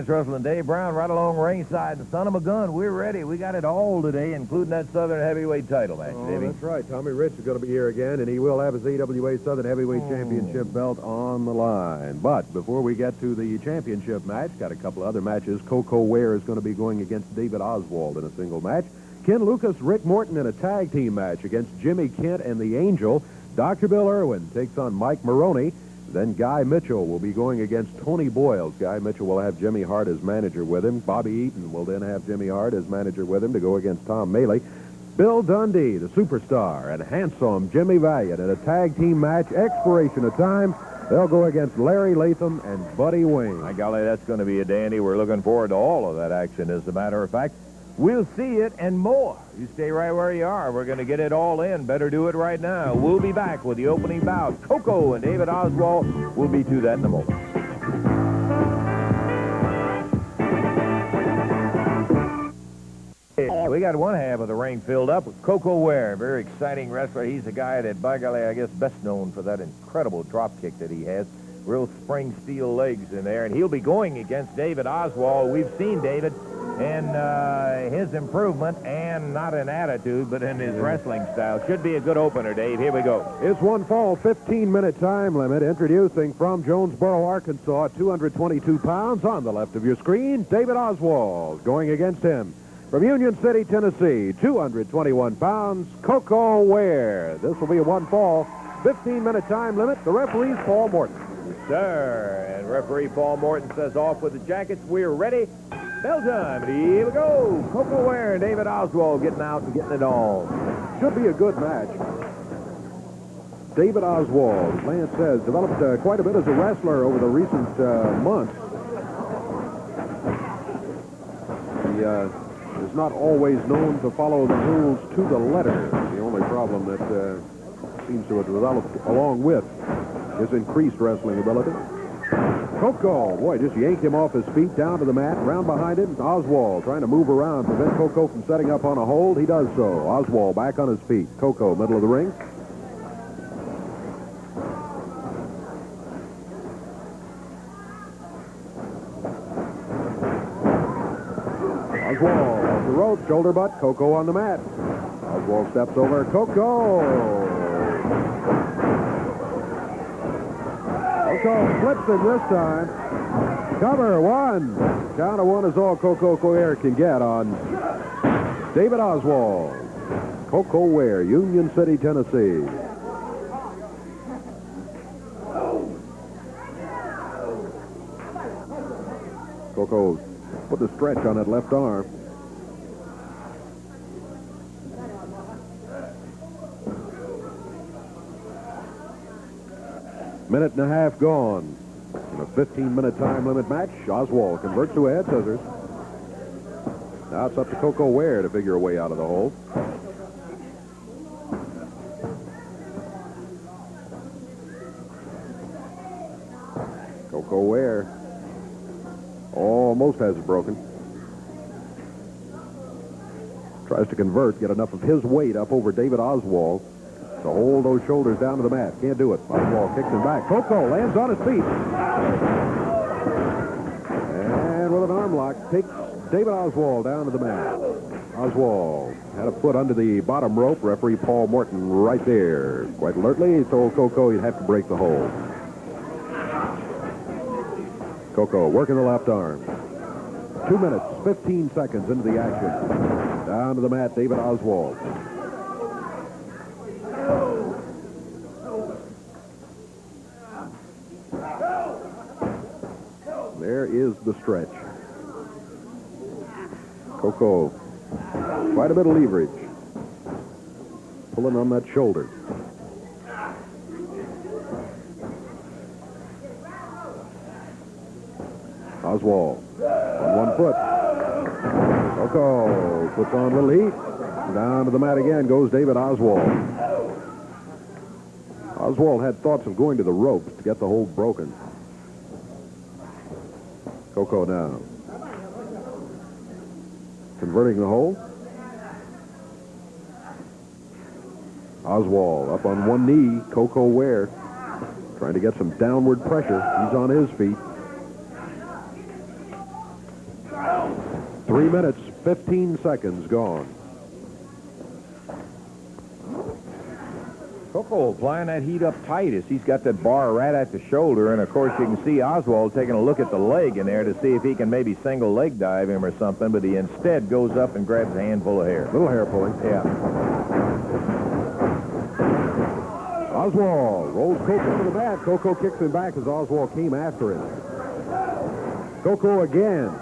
Advanced Wrestling. Dave Brown right along ringside. The son of a gun. We're ready. We got it all today, including that Southern Heavyweight title match, Davey. That's right. Tommy Rich is going to be here again, and he will have his AWA Southern Heavyweight Championship belt on the line. But before we get to the championship match, got a couple other matches. Koko Ware is going to be going against David Oswald in a single match. Ken Lucas, Rick Morton in a tag team match against Jimmy Kent and the Angel. Dr. Bill Irwin takes on Mike Maroney. Then Guy Mitchell will be going against Tony Boyles. Guy Mitchell will have Jimmy Hart as manager with him. Bobby Eaton will then have Jimmy Hart as manager with him to go against Tom Maley. Bill Dundee, the superstar, and handsome Jimmy Valiant in a tag team match. Expiration of time. They'll go against Larry Latham and Buddy Wayne. My golly, that's going to be a dandy. We're looking forward to all of that action, as a matter of fact. We'll see it and more. You stay right where you are. We're going to get it all in. Better do it right now. We'll be back with the opening bout. Koko and David Oswald will be to that in a moment. We got one half of the ring filled up with Koko Ware, very exciting wrestler. He's a guy that, by golly, I guess best known for that incredible drop kick that he has. Real spring steel legs in there, and he'll be going against David Oswald. We've seen David in his improvement, and not in attitude, but in his wrestling style. Should be a good opener, Dave. Here we go. It's one fall, 15-minute time limit. Introducing from Jonesboro, Arkansas, 222 pounds on the left of your screen, David Oswald. Going against him from Union City, Tennessee, 221 pounds, Koko Ware. This will be a one fall, 15-minute time limit. The referee's Paul Morton. Sir, and referee Paul Morton says off with the jackets. We're ready. Bell time. Here we go. Koko Ware and David Oswald getting out and getting it on. Should be a good match. David Oswald, as Lance says, developed quite a bit as a wrestler over the recent months. He is not always known to follow the rules to the letter. The only problem that seems to have developed along with his increased wrestling ability. Koko, boy, just yanked him off his feet, down to the mat, round behind him. Oswald trying to move around, prevent Koko from setting up on a hold. He does so. Oswald back on his feet. Koko, middle of the ring. Oswald off the rope, shoulder butt, Koko on the mat. Oswald steps over, Koko. Koko flips him this time. Cover, one. Count of one is all Koko Ware can get on David Oswald. Koko Ware, Union City, Tennessee. Koko put the stretch on that left arm. Minute and a half gone. In a 15-minute time limit match, Oswald converts to a head scissors. Now it's up to Koko Ware to figure a way out of the hole. Koko Ware almost has it broken. Tries to convert, get enough of his weight up over David Oswald to hold those shoulders down to the mat. Can't do it. Oswald kicks him back. Koko lands on his feet. And with an arm lock, takes David Oswald down to the mat. Oswald had a foot under the bottom rope. Referee Paul Morton right there. Quite alertly, he told Koko he'd have to break the hold. Koko working the left arm. 2 minutes, 15 seconds into the action. Down to the mat, David Oswald. There is the stretch. Koko, quite a bit of leverage. Pulling on that shoulder. Oswald on one foot. Koko puts on a little heat. Down to the mat again goes David Oswald. Oswald had thoughts of going to the ropes to get the hold broken. Koko now. Converting the hold. Oswald up on one knee. Koko Ware trying to get some downward pressure. He's on his feet. 3 minutes, 15 seconds gone. Koko applying that heat up tight as he's got that bar right at the shoulder. And, of course, you can see Oswald taking a look at the leg in there to see if he can maybe single leg dive him or something, but he instead goes up and grabs a handful of hair. Little hair pulling. Yeah. Oswald rolls Koko to the mat. Koko kicks him back as Oswald came after him. Koko again.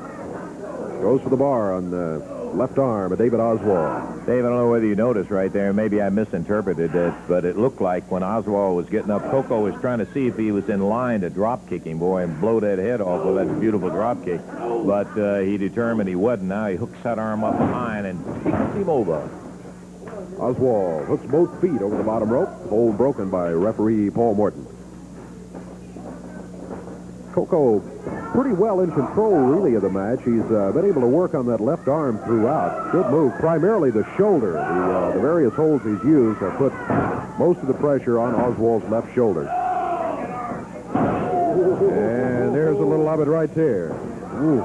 Goes for the bar on the left arm of David Oswald. Dave, I don't know whether you noticed right there. Maybe I misinterpreted it, but it looked like when Oswald was getting up, Koko was trying to see if he was in line to drop kick him, boy, and blow that head off with that beautiful drop kick. But he determined he wasn't. Now he hooks that arm up behind and kicks him over. Oswald hooks both feet over the bottom rope. Hold broken by referee Paul Morton. Koko pretty well in control, really, of the match. He's been able to work on that left arm throughout. Good move. Primarily the shoulder. The various holds he's used have put most of the pressure on Oswald's left shoulder. And there's a little of it right there. Ooh.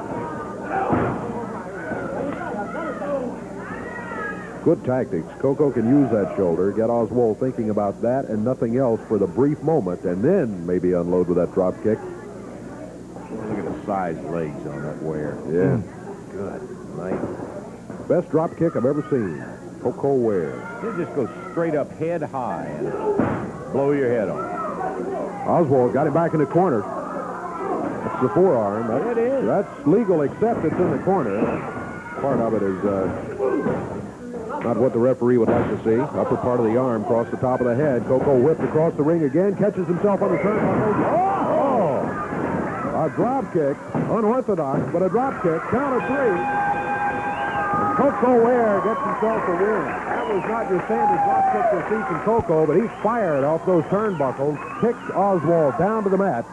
Good tactics. Koko can use that shoulder, get Oswald thinking about that and nothing else for the brief moment, and then maybe unload with that drop kick. Look at the size legs on that Ware. Yeah. Good. Nice. Best drop kick I've ever seen. Koko Ware. You just go straight up head high and blow your head off. Oswald got him back in the corner. That's the forearm. It is. That's legal, except it's in the corner. Part of it is not what the referee would like to see. Upper part of the arm across the top of the head. Koko whipped across the ring again, catches himself on the turnbuckle. Oh! A drop kick, unorthodox, but a drop kick. Count of 3. And Koko Ware gets himself a win. That was not your standard drop kick you'll see from Koko, but he fired off those turnbuckles, kicked Oswald down to the mat,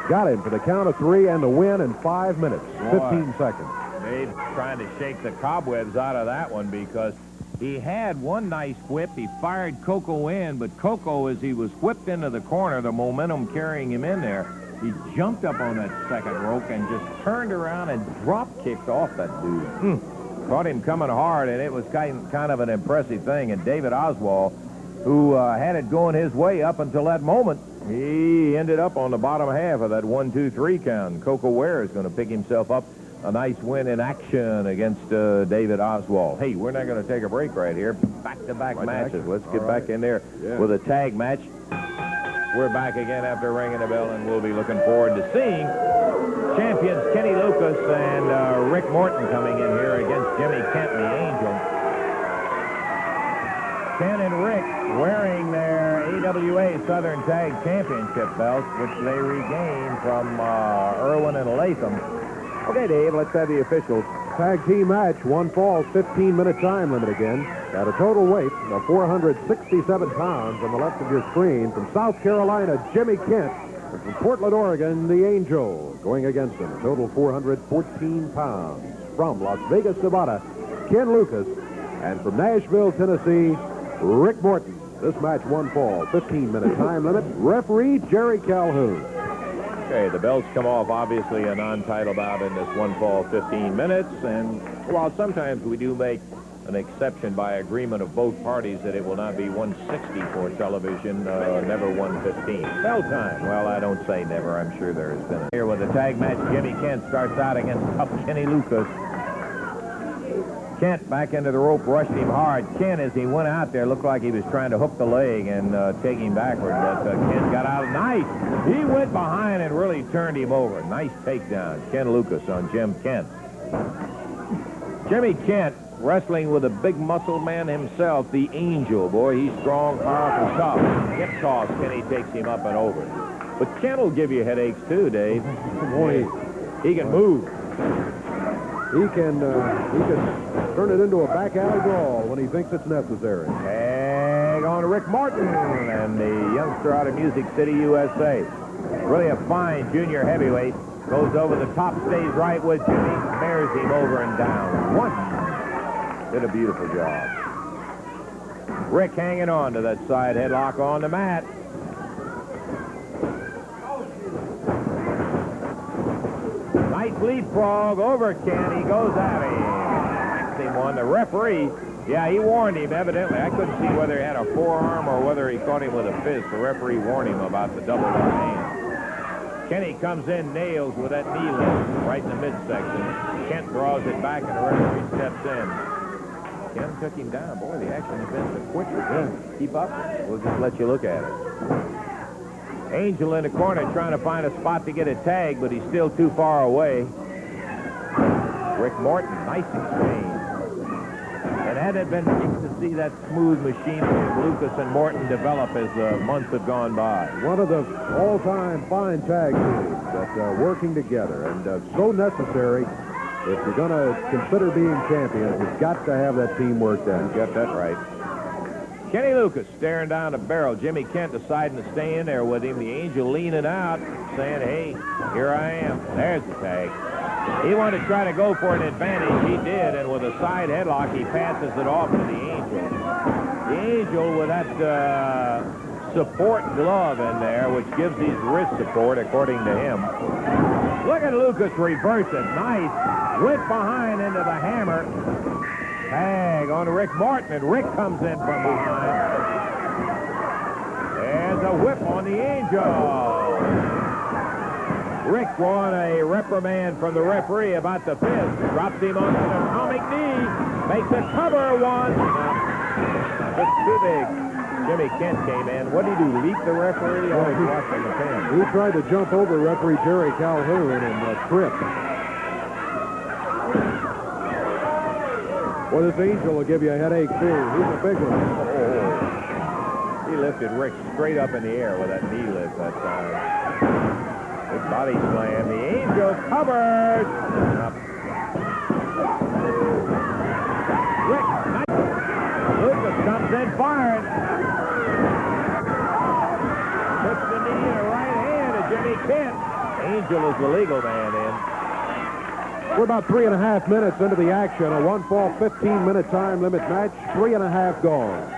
got him for the count of 3 and the win in 5 minutes, 15 seconds. Dave's trying to shake the cobwebs out of that one because he had one nice whip. He fired Koko in, but Koko, as he was whipped into the corner, the momentum carrying him in there, he jumped up on that second rope and just turned around and drop kicked off that dude. Caught him coming hard, and it was kind of an impressive thing. And David Oswald, who had it going his way up until that moment, he ended up on the bottom half of that 1-2-3 count. Koko Ware is going to pick himself up a nice win in action against David Oswald. Hey, we're not going to take a break right here. Back-to-back matches. Let's get back in there with a tag match. We're back again after ringing the bell, and we'll be looking forward to seeing champions Kenny Lucas and Rick Morton coming in here against Jimmy Kent and the Angel. Ken and Rick wearing their AWA Southern Tag Championship belts, which they regained from Irwn and Latham. Okay, Dave, let's have the officials. Tag team match, one fall, 15-minute time limit again. At a total weight of 467 pounds on the left of your screen. From South Carolina, Jimmy Kent. And from Portland, Oregon, the Angel. Going against him, a total 414 pounds. From Las Vegas, Nevada, Ken Lucas. And from Nashville, Tennessee, Rick Morton. This match, one fall, 15-minute time limit. Referee, Jerry Calhoun. Okay, the belts come off, obviously, a non-title bout in this one fall, 15 minutes. And while sometimes we do make an exception by agreement of both parties that it will not be 160 for television, never 115. Bell time. Well, I don't say never. I'm sure there has been a... Here with the tag match, Jimmy Kent starts out against tough Kenny Lucas. Kent back into the rope, rushed him hard. Kent, as he went out there, looked like he was trying to hook the leg and take him backward, but Kent got out nice. He went behind and really turned him over. Nice takedown. Ken Lucas on Jim Kent. Jimmy Kent wrestling with a big muscle man himself, the Angel. Boy, he's strong, powerful, tough. Hip toss, Kenny takes him up and over. But Kent will give you headaches too, Dave. Boy, he can move. He can turn it into a back alley brawl when he thinks it's necessary. Tag on to Rick Morton and the youngster out of Music City, USA. Really a fine junior heavyweight. Goes over the top, stays right with Jimmy, bears him over and down. One. Did a beautiful job. Rick hanging on to that side headlock on the mat. Nice leapfrog over Ken. He goes at him. on. The referee, yeah, he warned him, evidently. I couldn't see whether he had a forearm or whether he caught him with a fist. The referee warned him about the double right hand. Kenny comes in, nails with that knee lift right in the midsection. Kent draws it back, and the referee steps in. Ken took him down. Boy, the action has been so quick. Keep up. We'll just let you look at it. Angel in the corner trying to find a spot to get a tag, but he's still too far away. Rick Morton, nice exchange. And had it been nice to see that smooth machinery of Lucas and Morton develop as the months have gone by. One of the all-time fine tag teams that working together, and so necessary. If you're going to consider being champions, you've got to have that teamwork done. Get that right. Kenny Lucas staring down the barrel. Jimmy Kent deciding to stay in there with him. The Angel leaning out, saying, hey, here I am. There's the tag. He wanted to try to go for an advantage. He did, and with a side headlock, he passes it off to the Angel. The Angel with that support glove in there, which gives these wrist support, according to him. Look at Lucas reverse it. Nice. Went behind into the hammer. Tag on Rick Morton, and Rick comes in from behind. There's a whip on the Angel. Rick won a reprimand from the referee about the fist. Drops him onto the atomic knee. Makes a cover one. It's too big. Jimmy Kent came in. What did he do, leap the referee? Or he watching the pin? He tried to jump over referee Jerry Calhoun and tripped. Well, this Angel will give you a headache, too. He's a big one. Oh. He lifted Rick straight up in the air with that knee lift that time. Big body slam. The Angel covers. Rick, nice. Lucas comes in firing. Puts the knee in the right hand of Jimmy Kent. Angel is the legal man in. We're about 3.5 minutes into the action. A one-fall, 15-minute time limit match. 3.5 gone.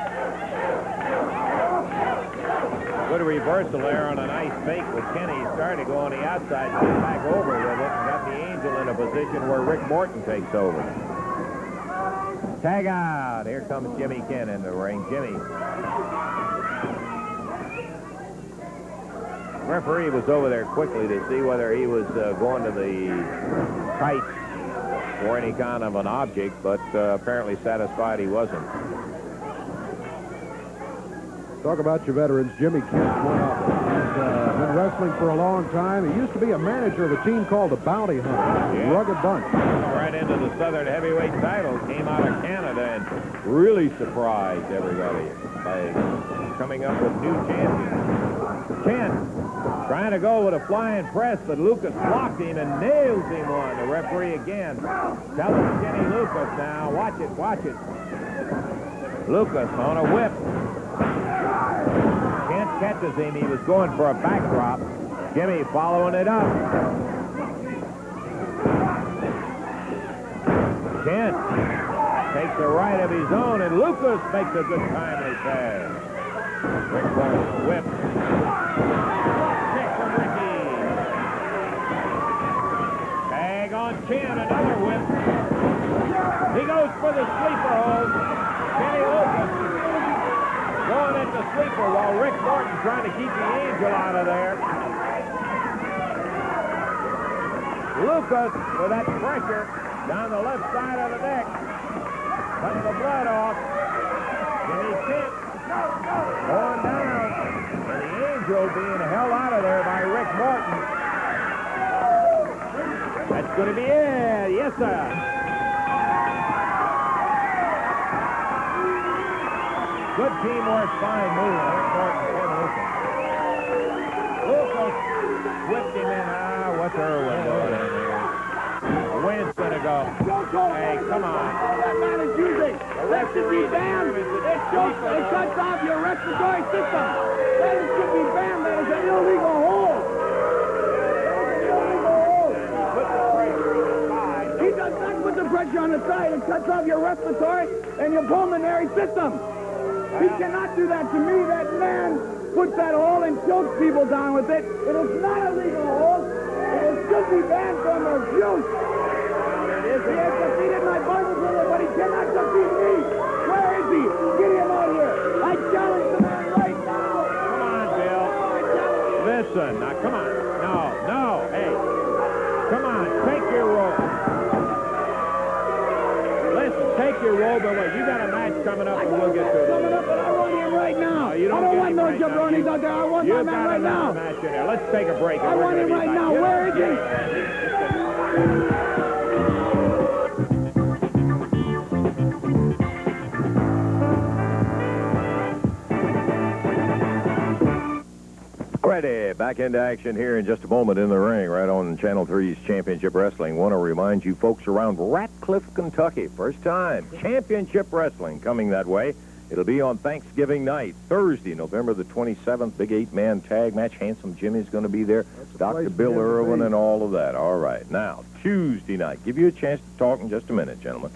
Good reversal there on a nice fake with Kenny. He started to go on the outside, got back over with it, and got the Angel in a position where Rick Morton takes over. Tag out. Here comes Jimmy Kent in the ring. Jimmy. The referee was over there quickly to see whether he was going to the tights or any kind of an object, but apparently satisfied he wasn't. Talk about your veterans. Jimmy Kent's one of them. He's been wrestling for a long time. He used to be a manager of a team called the Bounty Hunters. Yeah. Rugged bunch. Right into the Southern Heavyweight title. Came out of Canada and really surprised everybody by coming up with new champions. Kent trying to go with a flying press, but Lucas blocked him and nails him one. The referee again telling Kenny Lucas now, watch it, watch it. Lucas on a whip. Kent catches him. He was going for a backdrop. Jimmy following it up. Kent takes a right of his own, and Lucas makes a good timely pass. Rick Morton, whip. Kick from Ricky. Tag on Ken, another whip. He goes for the sleeper hold. Kenny Lucas going at the sleeper while Rick Morton trying to keep the Angel out of there. Lucas with that pressure down the left side of the neck. Cutting the blood off. Jimmy Kent going down. And the Angel being held out of there by Rick Morton. That's going to be it. Yes, sir. Good teamwork, fine move. Rick Morton and Lucas. Lucas whipped him in. What's Irwin doing in here? The wind's going to go. Hey, come on. That man is using. That should be banned. It shuts off your respiratory system. That should be banned. That is an illegal hold. He does not put the pressure on the side. It cuts off your respiratory and your pulmonary system. He cannot do that to me. That man puts that hole and chokes people down with it. It is not a legal hold. It should be banned from abuse. He has defeated my partners with it, but he cannot defeat me. Where is he? Get him out of here. I challenge the man right now. Come on, Bill. Listen, now, come on. No, hey. Come on, take your robe. Listen, take your robe away. You got a match coming up, and we'll get to it. Coming up, but I want him right now. No, you don't I don't get want him no right now. jabronis out there. I want my man right now. Match in there. Let's take a break. I want him right now. Where is he? Ready, back into action here in just a moment in the ring, right on Channel 3's Championship Wrestling. Want to remind you folks around Ratcliffe, Kentucky, first time Championship Wrestling coming that way. It'll be on Thanksgiving night, Thursday, November the 27th. Big 8-man tag match. Handsome Jimmy's going to be there. Dr. Bill Irwin and all of that. All right, now Tuesday night. Give you a chance to talk in just a minute, gentlemen.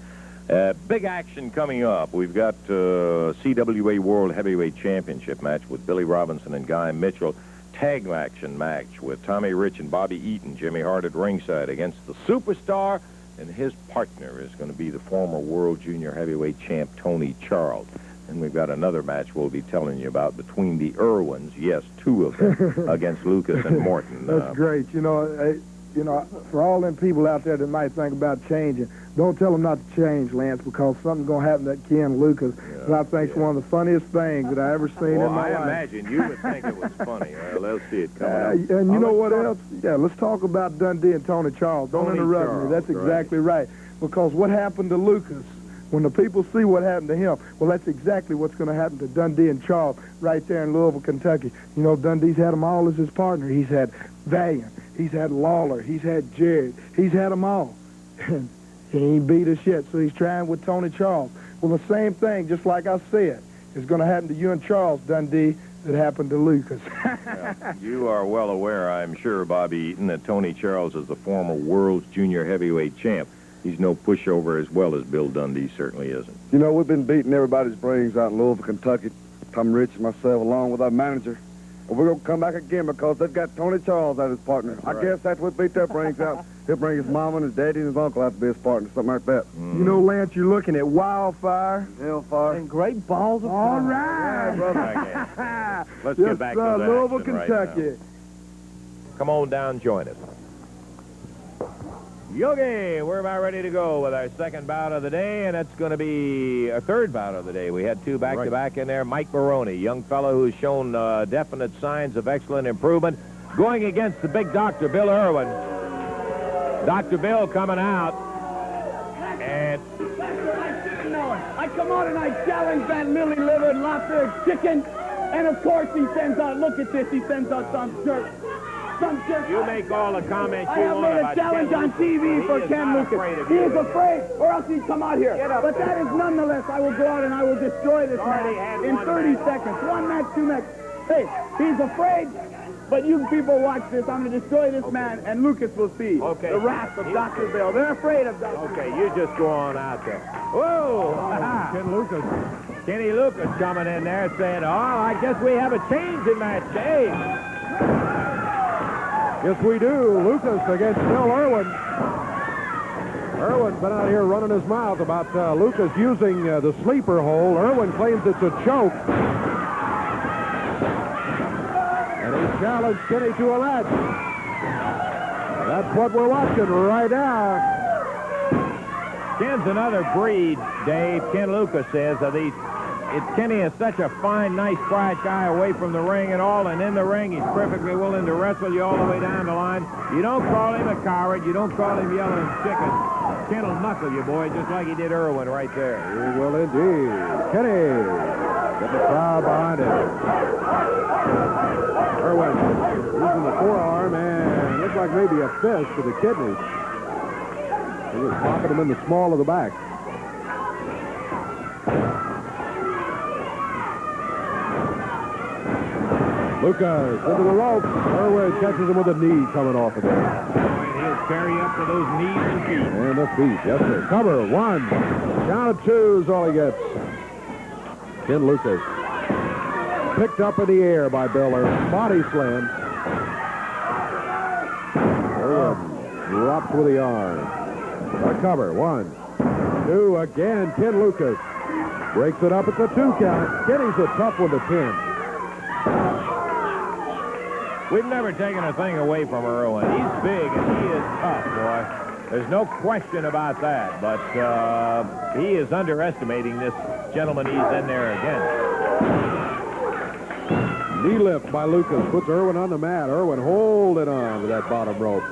Big action coming up. We've got CWA World Heavyweight Championship match with Billy Robinson and Guy Mitchell. Tag action match with Tommy Rich and Bobby Eaton, Jimmy Hart at ringside against the Superstar, and his partner is going to be the former World Junior Heavyweight Champ Tony Charles. And we've got another match we'll be telling you about between the Irwins, yes, 2 of them, against Lucas and Morton. That's great. You know, for all them people out there that might think about changing, don't tell them not to change, Lance, because something's going to happen to Ken Lucas. And I think it's one of the funniest things that I ever seen in my life. I imagine you would think it was funny. Let's see it coming up. And you know what else? Yeah, let's talk about Dundee and Tony Charles. Don't interrupt me. That's exactly right. Because what happened to Lucas, when the people see what happened to him, well, that's exactly what's going to happen to Dundee and Charles right there in Louisville, Kentucky. You know, Dundee's had them all as his partner. He's had Valiant. He's had Lawler. He's had Jared. He's had them all. He ain't beat us yet, so he's trying with Tony Charles. Well, the same thing, just like I said, is going to happen to you and Charles, Dundee, that happened to Lucas. Yeah, you are well aware, I'm sure, Bobby Eaton, that Tony Charles is the former World's Junior Heavyweight Champ. He's no pushover as well as Bill Dundee certainly isn't. You know, we've been beating everybody's brains out in Louisville, Kentucky. Tom Rich and myself, along with our manager. And we're going to come back again because they've got Tony Charles as his partner. That's I right. guess after we beat their brains out, he'll bring his mama and his daddy and his uncle out to be his partner, something like that. You know, Lance, you're looking at Wildfire Hellfire. and great balls of fire. All right. Yeah, brother. Okay. Let's Yes, get back to the Louisville, action right Kentucky. now. Come on down, join us. Yogi, we're about ready to go with our second bout of the day, and it's going to be our third bout of the day. We had 2 back-to-back in there. Mike Baroni, young fellow who's shown definite signs of excellent improvement, going against the big Dr. Bill Irwin. Dr. Bill coming out, and I come out and I challenge that lily-livered, lobster chicken, and of course he sends out, look at this, he sends out some jerk. you make all the comments I you have want made about a challenge Ken on Lucas. TV for He is Ken not Lucas. afraid of He you. is afraid, or else he'd come out here. But that is nonetheless, I will go out and I will destroy this Already had man in one 30 match. seconds. 1 match, 2 match. Hey, he's afraid, but you people watch this. I'm going to destroy this man, and Lucas will see Okay. the wrath of Dr. Bill. They're afraid of Dr. Okay, you just go on out there. Whoa! Ken Lucas. Kenny Lucas coming in there saying, oh, I guess we have a change in match day. Yes, we do. Lucas against Bill Irwin. Irwin's been out here running his mouth about Lucas using the sleeper hold. Irwin claims it's a choke. And he challenged Kenny to a match. That's what we're watching right now. Ken's another breed, Dave. Ken Lucas says of these. Kenny is such a fine, nice, quiet guy away from the ring and all, and in the ring he's perfectly willing to wrestle you all the way down the line. You don't call him a coward. You don't call him yelling chicken. Ken will knuckle you, boy, just like he did Irwin right there. He will indeed. Kenny. Get the crowd behind him. Irwin using the forearm and looks like maybe a fist to the kidneys. He was popping him in the small of the back. Lucas into the rope. Irwin catches him with a knee coming off of there. He'll carry up to those knees and feet. And the feet, yes sir. Cover, 1. Down to 2 is all he gets. Ken Lucas. Picked up in the air by Bill Irwin. Body slam. Irwin drops with the arm. A cover, 1. 2 again. Ken Lucas breaks it up at the 2 count. Kenny's a tough one to pin. We've never taken a thing away from Irwin. He's big and he is tough, boy. There's no question about that, but he is underestimating this gentleman. He's in there again. Knee lift by Lucas puts Irwin on the mat. Irwin holding on to that bottom rope.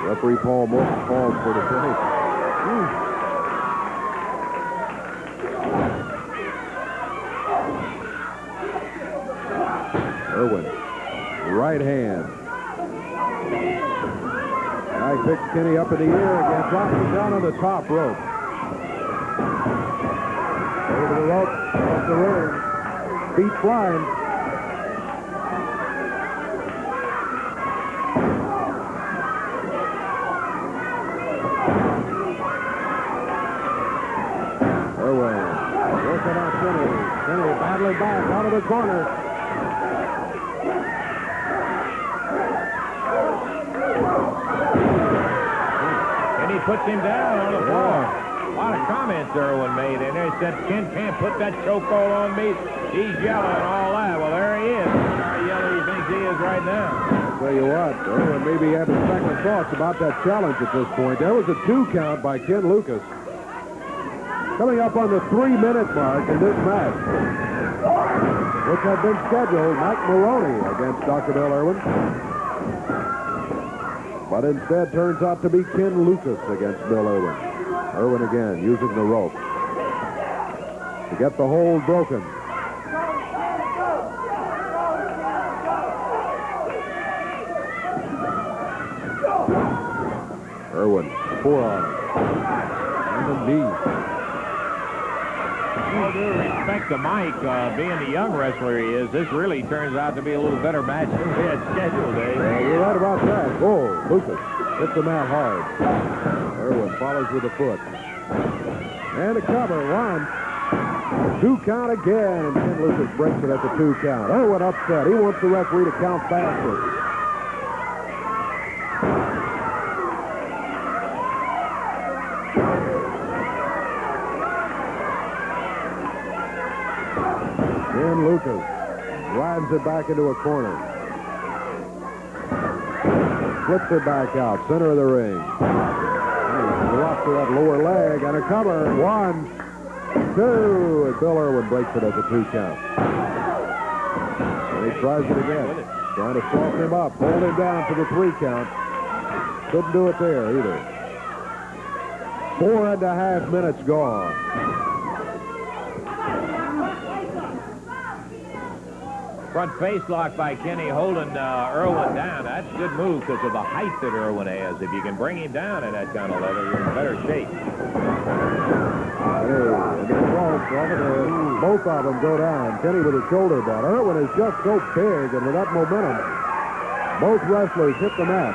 Referee Paul Morton calls for the finish. Irwin, right hand. Guy picks Kenny up in the air again, drops him down on the top rope. Over the rope, off the ring. Feet flying. Irwin, working on Kenny. Kenny battling back out of the corner. And he puts him down on the floor. A lot of comments Irwin made in there. He said, Ken can't put that chokehold on me. He's yelling and all that. Well, there he is. How yellow he thinks he is right now. I'll tell you what, Irwin may be having second thoughts about that challenge at this point. There was a 2 count by Ken Lucas. Coming up on the 3-minute mark in this match, which had been scheduled, Mike Maroney against Dr. Bill Irwin. But instead turns out to be Ken Lucas against Bill Irwin. Irwin again using the rope to get the hold broken. Irwin, forearm, and a knee. All due respect to Mike, being the young wrestler he is, this really turns out to be a little better match than we had scheduled, eh? You're right about that. Oh, Lucas hits the mat hard. Irwin follows with a foot. And a cover, 1. 2 count again, and Ken Lucas breaks it at the 2 count. Irwin upset. He wants the referee to count faster. Ken Lucas drives it back into a corner. Flips it back out, center of the ring. Drops to that lower leg, and a cover. 1, 2, and Bill Irwin breaks it at the 2 count. And he tries it again. Trying to soften him up, hold him down for the 3 count. Couldn't do it there either. 4.5 minutes gone. Front face lock by Kenny holding Irwin down. That's a good move because of the height that Irwin has. If you can bring him down at that kind of level, you're in better shape. Both of them go down. Kenny with his shoulder butt. Irwin is just so big, and with that momentum, both wrestlers hit the mat.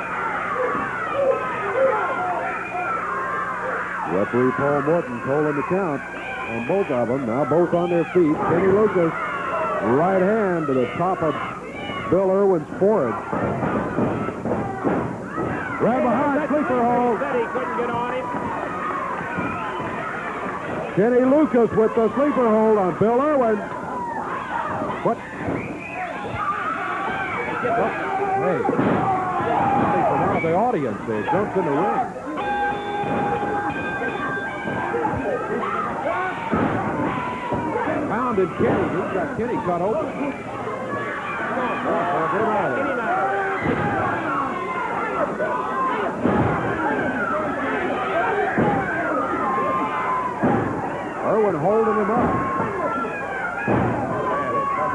Referee Paul Morton calling the count on both of them. Now both on their feet. Kenny Lucas, right hand to the top of Bill Irwin's forehead. Grab behind, sleeper hold. Said he couldn't get on him. Kenny Lucas with the sleeper hold on Bill Irwin. What? Hey, from out of the audience there, jumps in the ring. Pounded Kenny. He's got Kenny cut open. Come on, get him out of there. Irwin holding him up.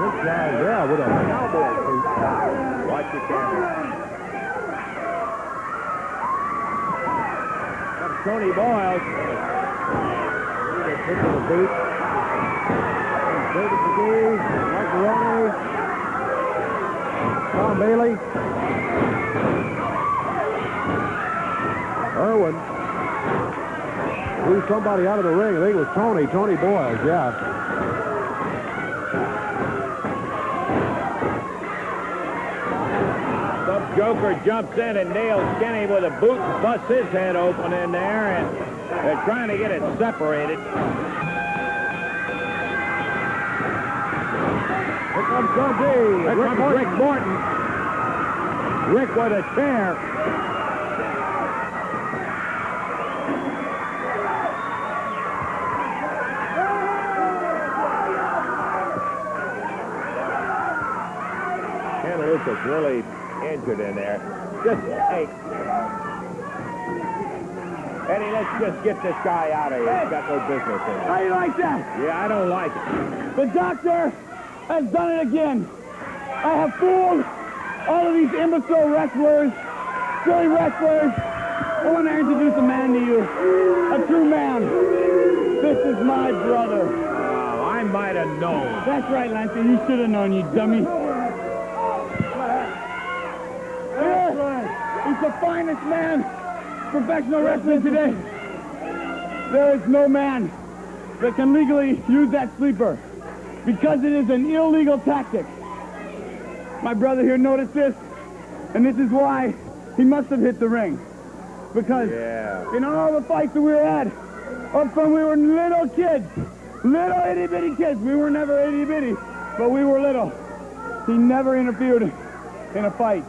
This guy, yeah, with a cowboy suit. Watch your camera. That's Tony Boyle. Into the boot. David McGee, Mike Maroney, Tom Bailey. Irwin threw somebody out of the ring. I think it was Tony Boyles, yeah. Sub Joe Joker jumps in and nails Kenny with a boot and busts his head open in there, and they're trying to get it separated. Here comes Dundee. Here comes Rick Morton. Rick with a chair. Ken Lucas really injured in there. Just, hey. Eddie, let's just get this guy out of here. He's got no business in How it. do you like that? Yeah, I don't like it. The doctor has done it again. I have fooled all of these imbecile wrestlers, silly wrestlers. I want to introduce a man to you, a true man. This is my brother. Oh, I might have known. That's right, Lancer. You should have known, you dummy. That's right. He's the finest man professional wrestling today. There is no man that can legally use that sleeper because it is an illegal tactic. My brother here noticed this, and this is why he must have hit the ring. Because in all the fights that we were at, up from we were little kids, little itty-bitty kids. We were never itty-bitty, but we were little. He never interfered in a fight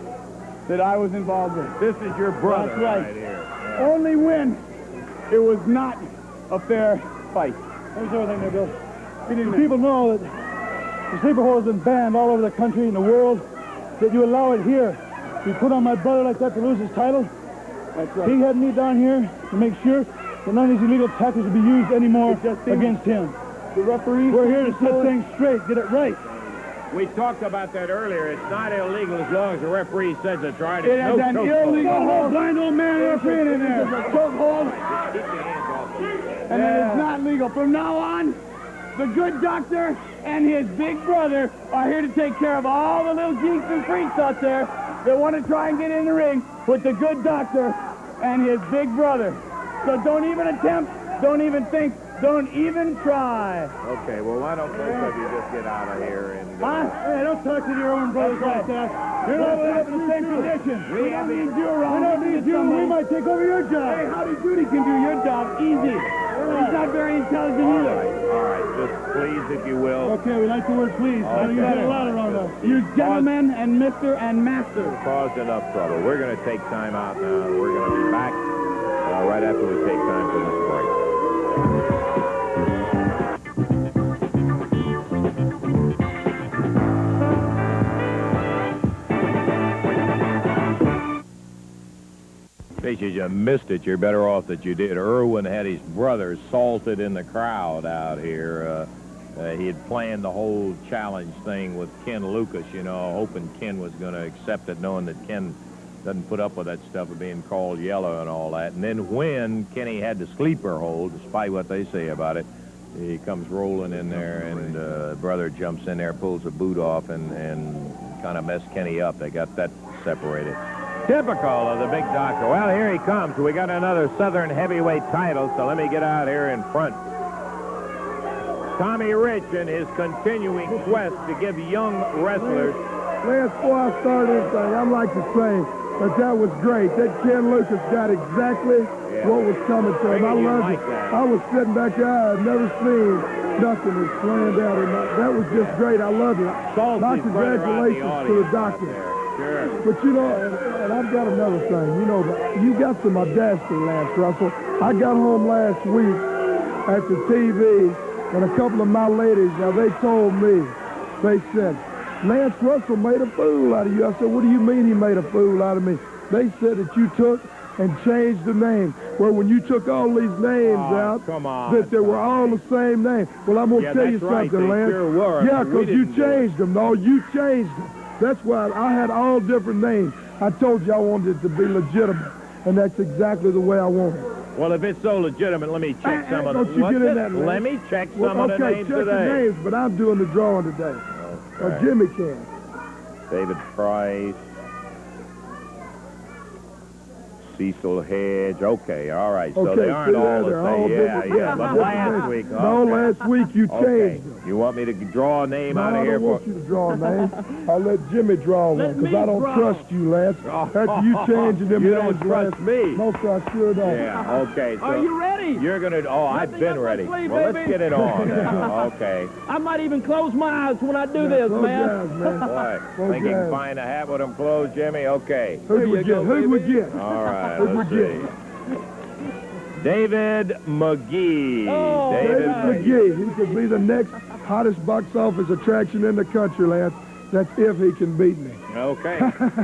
that I was involved with. This is your brother That's right. right here. Only when it was not a fair fight. There's everything there, Bill. People know that the sleeper hold has been banned all over the country and the world, that you allow it here. You put on my brother like that to lose his title. That's right. He had me down here to make sure that none of these illegal tactics would be used anymore against him. The referee, we're here to set things straight, get it right. We talked about that earlier. It's not illegal as long as the referee says it's right. It is an illegal hold. Blind old man refereeing in there. Choke hold. And it is not legal. From now on, the good doctor and his big brother are here to take care of all the little geeks and freaks out there that want to try and get in the ring with the good doctor and his big brother. So don't even attempt, don't even think, don't even try. Okay, well, why don't both of you just get out of here and... Hey, don't talk to your own brothers like that. You're not in the same position. We don't need you around. We don't need you. We might take over your job. Hey, Howdy Doody can do your job easy. He's not very intelligent either. All right, just please, if you will. Okay, we like the word please. Okay. You got a lot around us. You gentlemen and Mr. and Master. Caused enough trouble. We're going to take time out now. We're going to be back right after we take time for this break. In case you missed it, you're better off that you did. Irwin had his brother salted in the crowd out here. He had planned the whole challenge thing with Ken Lucas, you know, hoping Ken was going to accept it, knowing that Ken doesn't put up with that stuff of being called yellow and all that. And then when Kenny had the sleeper hold, despite what they say about it, he comes rolling in there, and brother jumps in there, pulls the boot off, and kind of messed Kenny up. They got that separated. Typical of the big doctor. Well, here he comes. We got another Southern heavyweight title, so let me get out here in front. Tommy Rich and his continuing quest to give young wrestlers... Lance, before I start anything, I'd like to say that was great. That Ken Lucas got exactly what was coming to him. I loved it. I was sitting back there. I had never seen nothing as planned out. That was just great. I loved it. My congratulations to the doctor. Sure. But, you know, and I've got another thing. You know, you got some audacity, Lance Russell. I got home last week after TV, and a couple of my ladies, now they told me, they said, Lance Russell made a fool out of you. I said, what do you mean he made a fool out of me? They said that you took and changed the name. Well, when you took all these names out, that they were all the same name. Well, I'm going to tell you something, Lance. Sure were. Yeah, because you changed them. No, you changed them. That's why I had all different names. I told you I wanted it to be legitimate, and that's exactly the way I want it. Well, if it's so legitimate, let me check some of the... Don't you get in that, Lance? Let me check some of the names check today. the names, but I'm doing the drawing today. Okay. Or Jimmy can. David Price. Cecil Hedge. Okay, all right. So Okay, they aren't see, all they're the all same. different. Yeah. But last week. No, okay. last week you Okay. changed them. You want me to draw a name out No, of I here? don't want you to draw a name. I'll let Jimmy draw Let one, because me I don't draw. trust you, Lance. After you changing them You names don't trust last- me. No, sir, I sure don't. Yeah, okay. So Are you ready? You're going to... Oh, I've me been up my ready. sleeve, Well, let's baby. get it on now. Okay. I might even close my eyes when I do Yeah, this, close man. your eyes, man. Boy, Close think you your can eyes. find a hat with them closed, Jimmy? Okay. Who'd we get? Who'd we get? All right, Who'd let's we get? see. David McGee. Oh, David right. McGee. He could be the next hottest box office attraction in the country, Lance. That's if he can beat me. Okay.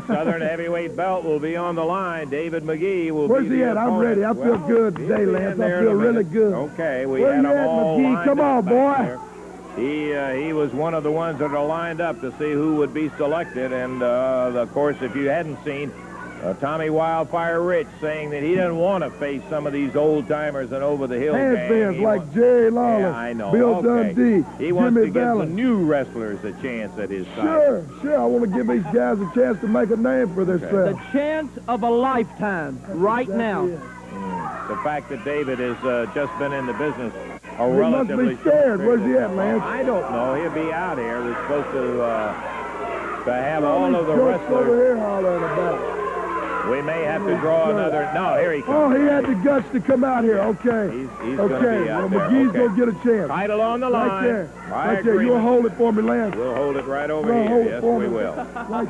Southern heavyweight belt will be on the line. David McGee will Where's be he the at? I'm opponent. ready. I feel Well, good he'll today, be Lance. in there I in a feel really minute. good. Okay, we Where had you them at, all McGee? lined Come up on, back boy. there. He was one of the ones that are lined up to see who would be selected. And, of course, if you hadn't seen Tommy Wildfire Rich saying that he didn't want to face some of these old-timers and over-the-hill gang. Handstands He like wa- Jerry Lawler, Yeah, I know. Bill Okay. Dundee, He wants Jimmy to give the Valiant. new wrestlers a chance at his side. Sure. I want to give these guys a chance to make a name for The themselves. chance of a lifetime right now. The fact that David has just been in the business a He must relatively be scared. short Where's he period at, of Lance? time. I don't know. He'll be out here. We're supposed to have all of the Over wrestlers. here hollering about. We may have to draw another. No, here he Oh, comes. he had the guts to come out here. Okay. He's going to Okay. be out Well, there. McGee's Okay. going to get a chance. Title on the line. Right there. I Right there. agree. You'll hold it for me, Lance. We'll hold it right over You'll here. hold it Yes, for we me. will. Right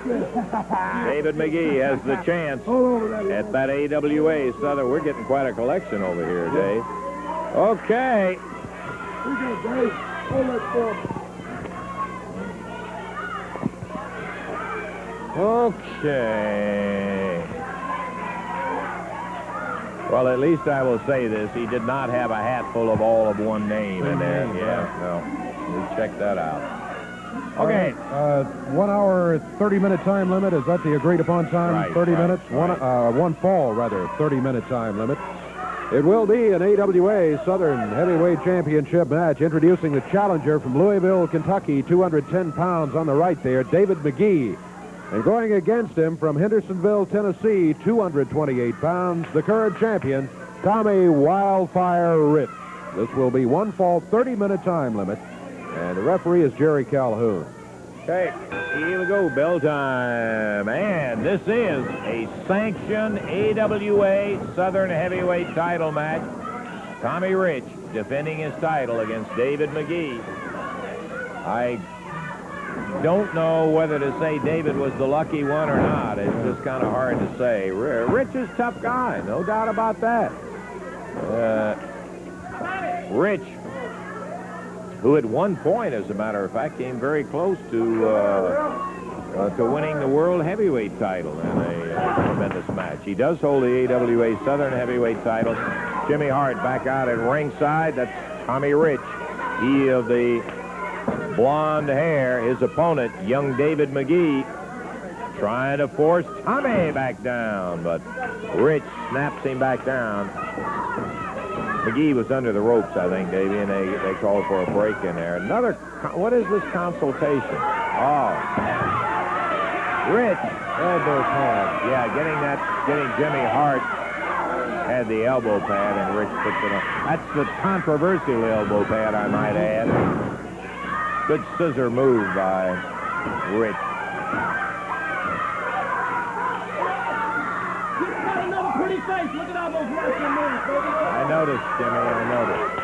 there. David McGee has the chance Hold on to that. at that AWA Southern. We're getting quite a collection over here, Dave. Okay. Here you go, Dave. Hold that for me. Okay. Well, at least I will say this. He did not have a hat full of all of one name in there. Yeah, no. We checked that out. Okay. 1 hour, 30-minute time limit. Is that the agreed-upon time? Right, 30 right, minutes? right. One fall, rather, 30-minute time limit. It will be an AWA Southern Heavyweight Championship match. Introducing the challenger from Louisville, Kentucky, 210 pounds on the right there, David McGee. And going against him from Hendersonville, Tennessee, 228 pounds, the current champion, Tommy Wildfire Rich. This will be one fall, 30-minute time limit. And the referee is Jerry Calhoun. Okay, here we go, bell time. And this is a sanctioned AWA Southern Heavyweight title match. Tommy Rich defending his title against David McGee. I don't know whether to say David was the lucky one or not. It's just kind of hard to say. Rich is a tough guy, no doubt about that. Rich, who at one point, as a matter of fact, came very close to winning the World Heavyweight title in a tremendous match. He does hold the AWA Southern Heavyweight title. Jimmy Hart back out at ringside. That's Tommy Rich. He of the blonde hair, his opponent, young David McGee, trying to force Tommy back down, but Rich snaps him back down. McGee was under the ropes, I think, Davey, and they called for a break in there. Another, what is this consultation? Oh. Rich. Elbow pad. Yeah, getting Jimmy Hart had the elbow pad, and Rich puts it on. That's the controversial elbow pad, I might add. Good scissor move by Rich. He's got another pretty face. Look at all those wrestling moves, baby. I noticed, Jimmy, I noticed.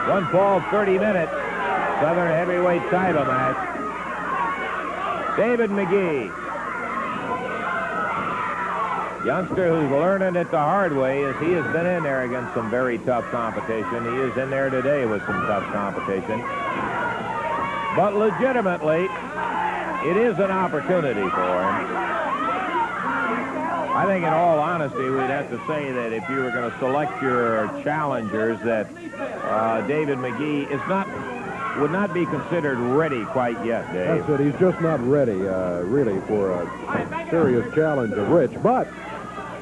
One fall, 30 minutes. Southern Heavyweight title match. David McGee. Youngster who's learning it the hard way, as he has been in there against some very tough competition. He is in there today with some tough competition. But legitimately, it is an opportunity for him. I think in all honesty, we'd have to say that if you were going to select your challengers, that David McGee would not be considered ready quite yet, Dave. That's it. He's just not ready, really, for a serious challenge of Rich. But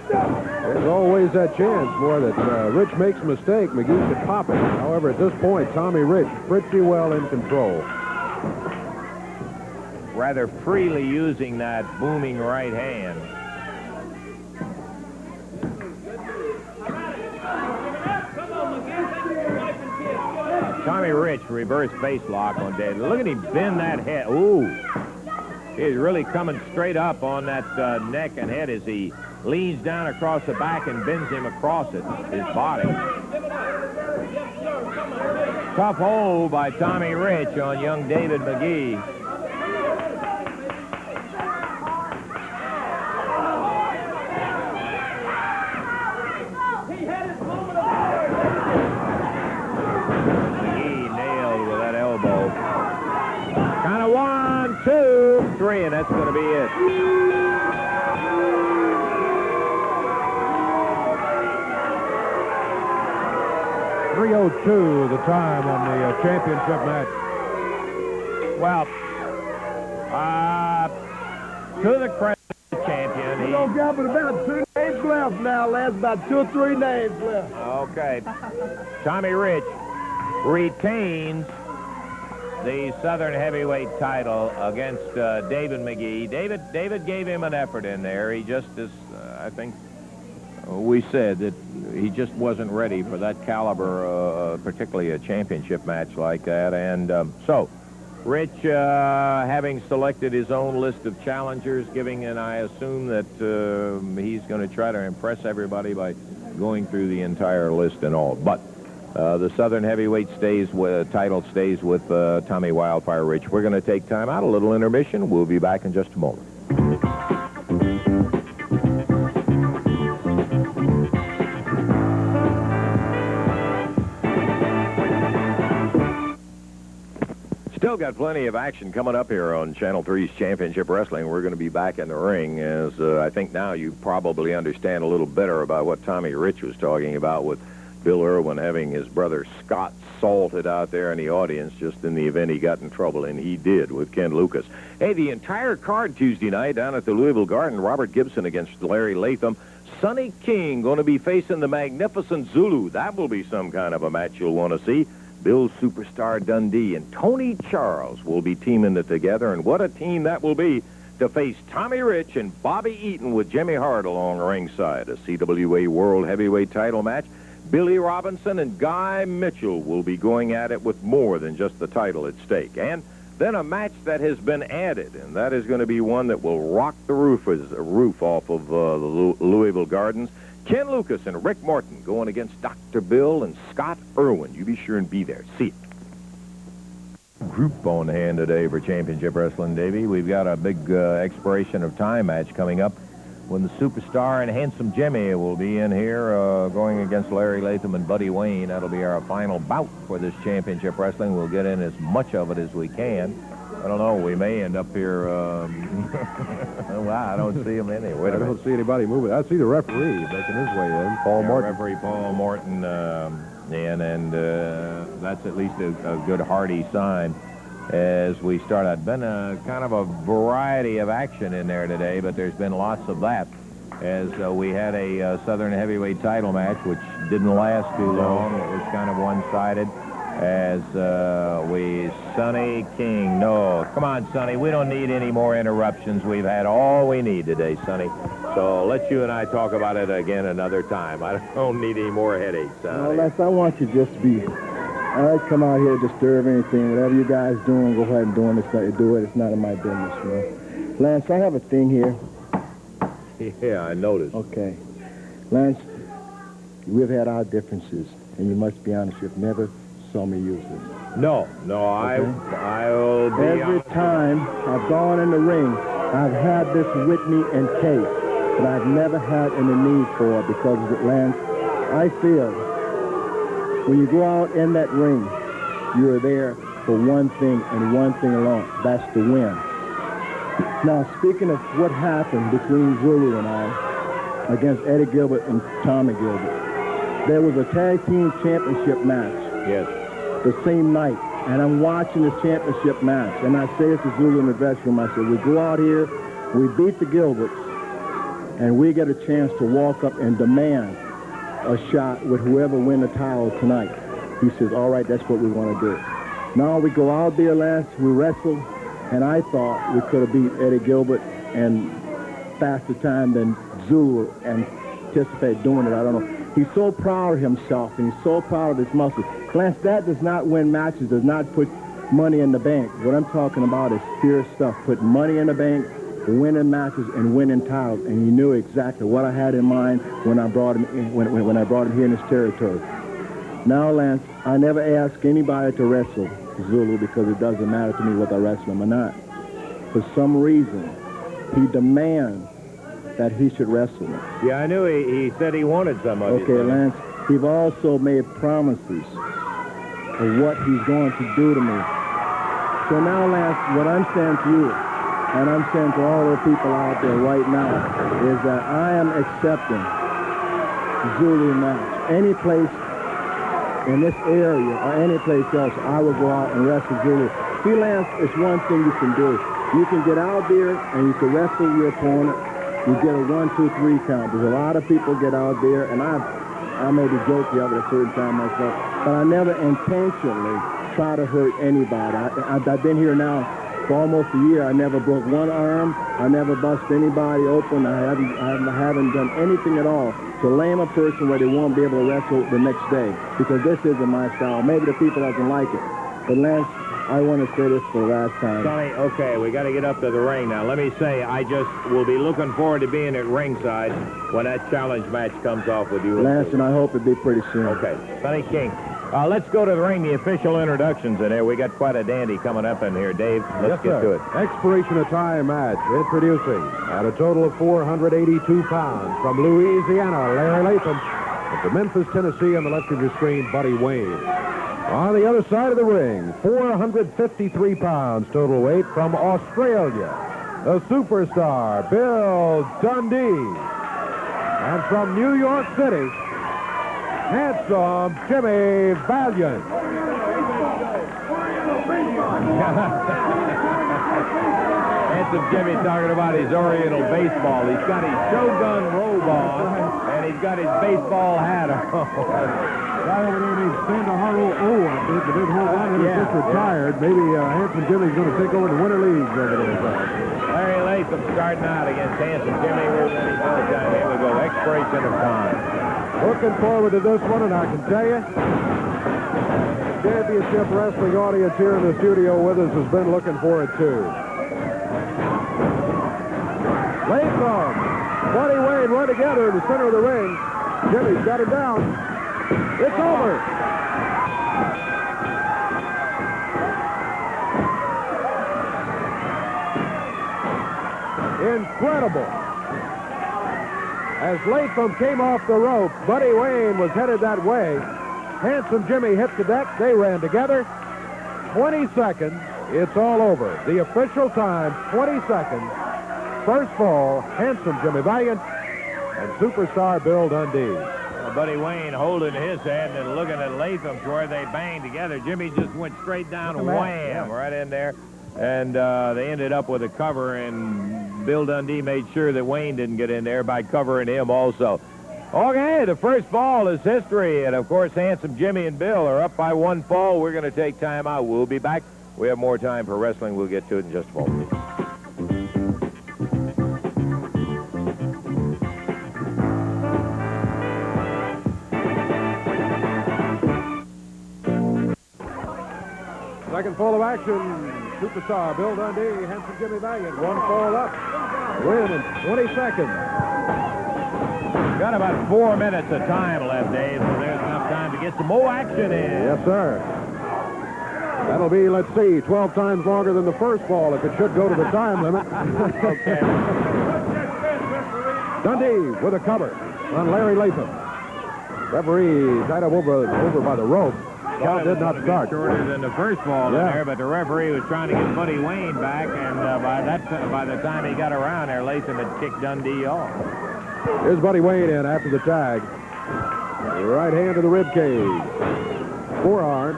there's always that chance, boy, that Rich makes a mistake. McGee could pop it. However, at this point, Tommy Rich pretty well in control. rather freely using that booming right hand. Tommy Rich, reverse face lock on David. Look at him bend that head. Ooh. He's really coming straight up on that neck and head as he leans down across the back and bends him across it, his body. Tough hold by Tommy Rich on young David McGee. McGee nailed with that elbow. Kind of 1, 2, 3, and that's going to be it. .302 the time on the championship match. Well, to the credit of the champion. We're going to got about 2 names left now, lads. About 2 or 3 names left. Okay. Tommy Rich retains the Southern Heavyweight title against David McGee. David gave him an effort in there. He just is, I think, we said that he just wasn't ready for that caliber, particularly a championship match like that. And so, Rich, having selected his own list of challengers, and I assume that he's going to try to impress everybody by going through the entire list and all. But the Southern Heavyweight title stays with Tommy Wildfire Rich. We're going to take time out, a little intermission. We'll be back in just a moment. Still got plenty of action coming up here on Channel 3's Championship Wrestling. We're going to be back in the ring, as I think now you probably understand a little better about what Tommy Rich was talking about with Bill Irwin having his brother Scott salted out there in the audience just in the event he got in trouble, and he did with Ken Lucas. Hey, the entire card Tuesday night down at the Louisville Garden, Robert Gibson against Larry Latham. Sonny King going to be facing the Magnificent Zulu. That will be some kind of a match you'll want to see. Bill Superstar Dundee and Tony Charles will be teaming it together, and what a team that will be to face Tommy Rich and Bobby Eaton with Jimmy Hart along ringside. A CWA World Heavyweight title match. Billy Robinson and Guy Mitchell will be going at it with more than just the title at stake. And then a match that has been added, and that is going to be one that will rock the roof off of the Louisville Gardens. Ken Lucas and Rick Morton going against Dr. Bill and Scott Irwin. You be sure and be there. See it. Group on hand today for Championship Wrestling, Davey. We've got a big expiration of time match coming up when the Superstar and Handsome Jimmy will be in here going against Larry Latham and Buddy Wayne. That'll be our final bout for this Championship Wrestling. We'll get in as much of it as we can. I don't know. We may end up here. Well, I don't see him anywhere. I don't see anybody moving. I see the referee making his way in, Paul Morton. Referee Paul Morton, and that's at least a good hearty sign as we start out. Been a kind of a variety of action in there today, but there's been lots of that. As we had a Southern Heavyweight title match, which didn't last too long. It was kind of one-sided. As Sonny King, no, come on, Sonny, we don't need any more interruptions. We've had all we need today, Sonny. So let you and I talk about it again another time. I don't need any more headaches, Sonny. No, Les, I want you just to be, I don't come out here to disturb anything. Whatever you guys doing, go ahead and do it. It's not in my business, you know. Lance, I have a thing here. Yeah, I noticed. Okay. Lance, we've had our differences, and you must be honest, you've never saw me use this. No, okay. I'll be Every time I've gone in the ring, I've had this with me in case, but I've never had any need for it because, Lance, I feel when you go out in that ring, you're there for one thing and one thing alone. That's to win. Now, speaking of what happened between Zulu and I against Eddie Gilbert and Tommy Gilbert, there was a tag team championship match. Yes. The same night, and I'm watching this championship match, and I say to Zulu in the dressing room, I said, we go out here, we beat the Gilberts, and we get a chance to walk up and demand a shot with whoever win the title tonight. He says, all right, that's what we want to do. Now we go out there, Lance, we wrestle, And I thought we could have beat Eddie Gilbert and faster time than Zulu anticipated doing it. I don't know. He's so proud of himself, and he's so proud of his muscle. Clarence, that does not win matches, does not put money in the bank. What I'm talking about is serious stuff. Put money in the bank, winning matches, and winning titles. And he knew exactly what I had in mind when I brought him in, when I brought him here in this territory. Now, Lance, I never ask anybody to wrestle Zulu because it doesn't matter to me whether I wrestle him or not. For some reason, he demands that he should wrestle me. Yeah, I knew he said he wanted somebody. Okay, Lance, he's also made promises of what he's going to do to me. So now, Lance, what I'm saying to you, and I'm saying to all the people out there right now, is that I am accepting Zulu match. Any place in this area or any place else, I will go out and wrestle Zulu. See, Lance, it's one thing you can do. You can get out there and you can wrestle your opponent. You get a 1, 2, 3 count. There's a lot of people get out there, and I may be guilty of it at a certain time myself, but I never intentionally try to hurt anybody. I've been here now for almost a year. I never broke one arm. I never bust anybody open. I haven't done anything at all to lame a person where they won't be able to wrestle the next day, because this isn't my style. Maybe the people doesn't like it. But, Lance, I want to say this for the last time. Sonny, okay, we got to get up to the ring now. Let me say, I just will be looking forward to being at ringside when that challenge match comes off with you. Lance, and I hope it'll be pretty soon. Okay, Sonny King. Let's go to the ring, the official introductions in there. We got quite a dandy coming up in here, Dave. Let's get to it. Expiration of time match. Introducing at a total of 482 pounds from Louisiana, Larry Latham. From Memphis, Tennessee, on the left of your screen, Buddy Wayne. On the other side of the ring, 453 pounds total weight from Australia, the superstar, Bill Dundee. And from New York City, handsome Jimmy Valiant. Handsome Jimmy talking about his Oriental baseball. He's got his Shogun robe on, and he's got his baseball hat on. Right over there named Sandaharu O, I think. The big home run hitter just retired. Maybe Handsome Jimmy's going to take over the winter leagues over there. Larry Latham starting out against Handsome Jimmy. We're ready for the time. Here we go. Expiration of time. Looking forward to this one, and I can tell you, championship wrestling audience here in the studio with us has been looking for it, too. Latham, Buddy Wayne run together in the center of the ring. Jimmy's got him down. It's over. Incredible. As Latham came off the rope, Buddy Wayne was headed that way. Handsome Jimmy hit the deck. They ran together. 20 seconds. It's all over. The official time, 20 seconds. First fall, Handsome Jimmy Valiant and superstar Bill Dundee. Buddy Wayne holding his hand and looking at Latham to where they banged together. Jimmy just went straight down, wham, right in there. And they ended up with a cover, and Bill Dundee made sure that Wayne didn't get in there by covering him also. Okay, the first fall is history. And, of course, Handsome Jimmy and Bill are up by 1 fall. We're going to take time out. We'll be back. We have more time for wrestling. We'll get to it in just a moment. Second fall of action, superstar Bill Dundee, Handsome Jimmy Valiant, 1 fall up. Win in 20 seconds. Got about 4 minutes of time left, Dave, so there's enough time to get some more action in. Yes, sir. That'll be, let's see, 12 times longer than the first fall if it should go to the time limit. Okay. Dundee with a cover on Larry Latham. Referee tied up over by the rope. Count did not start. Shorter than the first fall in there, but the referee was trying to get Buddy Wayne back, and by the time he got around there, Latham had kicked Dundee off. Here's Buddy Wayne in after the tag. Right hand to the rib cage. Forearm.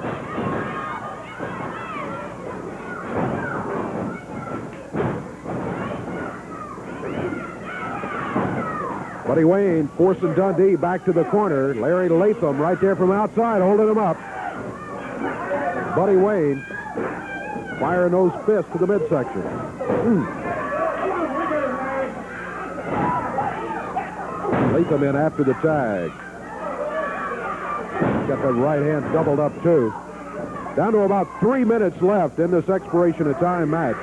Buddy Wayne forcing Dundee back to the corner. Larry Latham right there from outside holding him up. Buddy Wayne firing those fists to the midsection. Latham in after the tag. Got the right hand doubled up, too. Down to about 3 minutes left in this expiration of time match.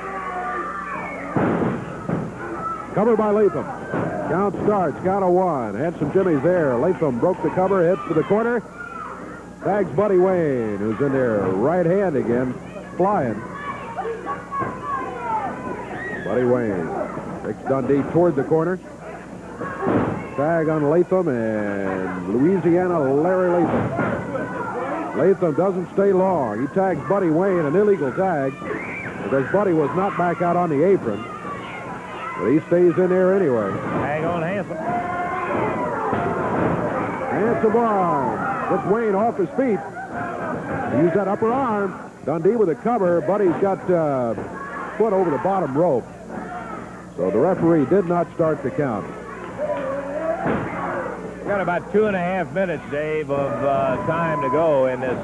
Cover by Latham. Count starts. Count of 1. Handsome Jimmy's there. Latham broke the cover. Hits to the corner. Tags Buddy Wayne, who's in there. Right hand again. Flying. Buddy Wayne takes Dundee toward the corner. Tag on Latham and Louisiana Larry Latham. Latham doesn't stay long. He tags Buddy Wayne, an illegal tag, because Buddy was not back out on the apron. But he stays in there anyway. Tag on Handsome. Handsome arm. Gets Wayne off his feet. Use that upper arm. Dundee with a cover. Buddy's got foot over the bottom rope. So the referee did not start the count. Got about 2.5 minutes, Dave, of time to go in this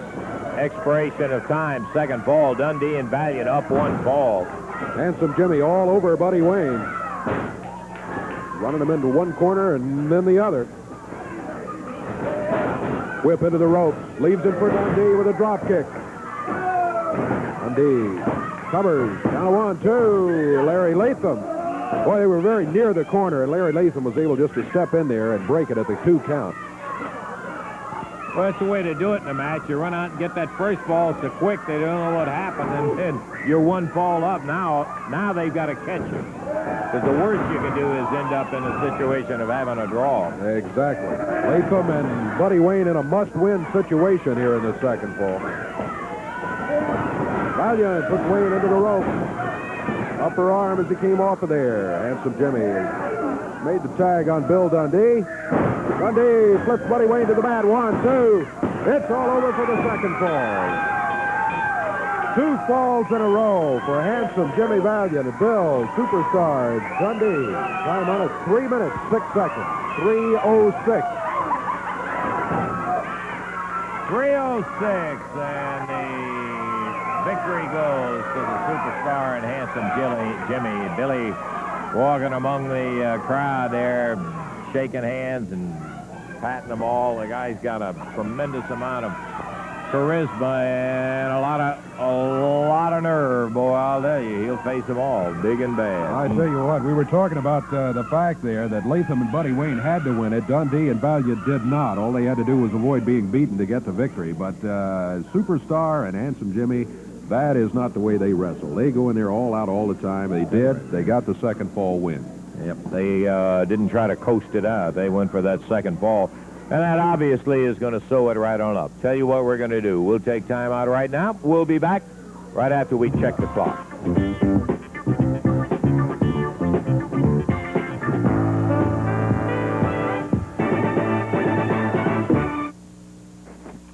expiration of time. Second fall. Dundee and Valiant up 1 fall. Handsome Jimmy all over Buddy Wayne. Running him into one corner and then the other. Whip into the ropes. Leaves him for Dundee with a drop kick. Dundee covers. Down to 1, 2. Larry Latham. Boy, they were very near the corner, and Larry Latham was able just to step in there and break it at the 2 count. Well, that's the way to do it in a match. You run out and get that first fall so quick they don't know what happened, and then you're 1 fall up. Now they've got to catch you. Because the worst you can do is end up in a situation of having a draw. Exactly. Latham and Buddy Wayne in a must-win situation here in the second fall. Valiant puts Wayne into the rope. Upper arm as he came off of there. Handsome Jimmy made the tag on Bill Dundee. Dundee flips Buddy Wayne to the mat. 1, 2. It's all over for the second fall. 2 falls in a row for Handsome Jimmy Valiant and Bill Superstar Dundee. Time on it 3 minutes, 6 seconds. 3:06. 3:06, and the victory goes to the Superstar and Handsome Jimmy. Billy walking among the crowd there, shaking hands and patting them all. The guy's got a tremendous amount of charisma and a lot of nerve, boy. I'll tell you, he'll face them all, big and bad. I tell you what, we were talking about the fact there that Latham and Buddy Wayne had to win it. Dundee and Valiant did not. All they had to do was avoid being beaten to get the victory. But Superstar and Handsome Jimmy, that is not the way they wrestle. They go in there all out all the time. They did. They got the second fall win. Yep, they didn't try to coast it out. They went for that second fall. And that obviously is going to sew it right on up. Tell you what we're going to do. We'll take time out right now. We'll be back right after we check the clock.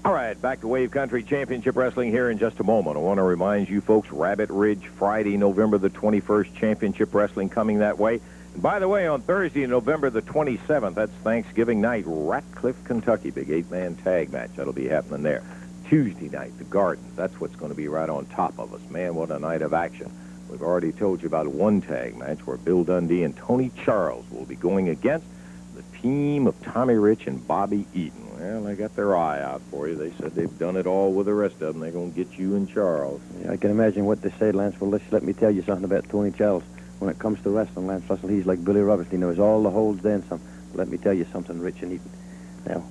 All right, back to Wave Country Championship Wrestling here in just a moment. I want to remind you folks, Rabbit Ridge, Friday, November the 21st, Championship Wrestling coming that way. By the way, on Thursday, November the 27th, that's Thanksgiving night, Ratcliffe, Kentucky, big 8-man tag match. That'll be happening there. Tuesday night, the Gardens. That's what's going to be right on top of us. Man, what a night of action. We've already told you about one tag match where Bill Dundee and Tony Charles will be going against the team of Tommy Rich and Bobby Eaton. Well, they got their eye out for you. They said they've done it all with the rest of them. They're going to get you and Charles. Yeah, I can imagine what they say, Lance. Well, let me tell you something about Tony Charles. When it comes to wrestling, Lance Russell, he's like Billy Roberts. He knows all the holds then some. Let me tell you something, Rich and Eaton. Now,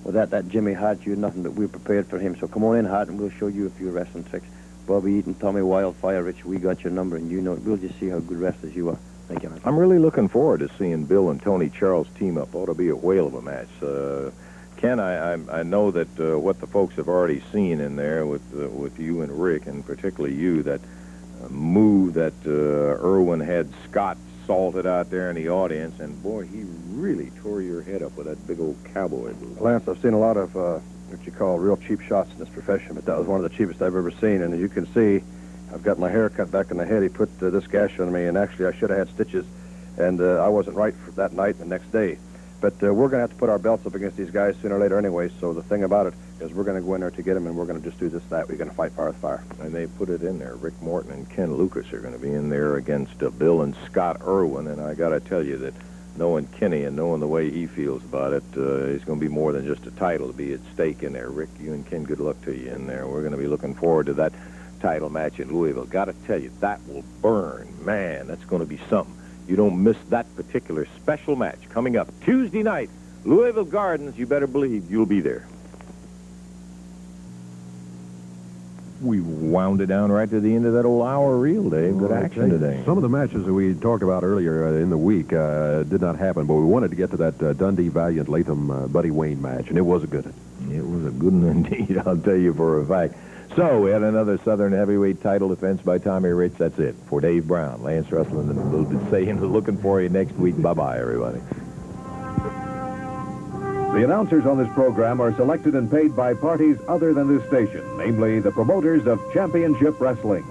without that Jimmy Hart, you're nothing, but we're prepared for him. So come on in, Hart, and we'll show you a few wrestling tricks. Bobby Eaton, Tommy Wildfire, Rich, we got your number, and you know it. We'll just see how good wrestlers you are. Thank you, man. I'm really looking forward to seeing Bill and Tony Charles team up. Ought to be a whale of a match. Ken, I know that what the folks have already seen in there with you and Rick, and particularly you, that move that Irwin had Scott salted out there in the audience, and boy, he really tore your head up with that big old cowboy move. Lance, I've seen a lot of what you call real cheap shots in this profession, but that was one of the cheapest I've ever seen. And as you can see, I've got my hair cut back in the head. He put this gash on me, and actually I should have had stitches, and I wasn't right for that night and the next day. But we're going to have to put our belts up against these guys sooner or later anyway, so the thing about it is we're going to go in there to get them, and we're going to just do this, that. We're going to fight fire with fire. And they put it in there. Rick Morton and Ken Lucas are going to be in there against Bill and Scott Irwin, and I got to tell you that knowing Kenny and knowing the way he feels about it, it's going to be more than just a title to be at stake in there. Rick, you and Ken, good luck to you in there. We're going to be looking forward to that title match in Louisville. Got to tell you, that will burn. Man, that's going to be something. You don't miss that particular special match coming up Tuesday night, Louisville Gardens. You better believe you'll be there. We wound it down right to the end of that old hour reel, Dave. Good action today. Some of the matches that we talked about earlier in the week did not happen, but we wanted to get to that Dundee Valiant Latham Buddy Wayne match, and it was a good one. It was a good one indeed, I'll tell you for a fact. So we had another Southern heavyweight title defense by Tommy Rich. That's it. For Dave Brown, Lance Russell, and we'll be saying, looking for you next week. Bye-bye, everybody. The announcers on this program are selected and paid by parties other than this station, namely the promoters of championship wrestling.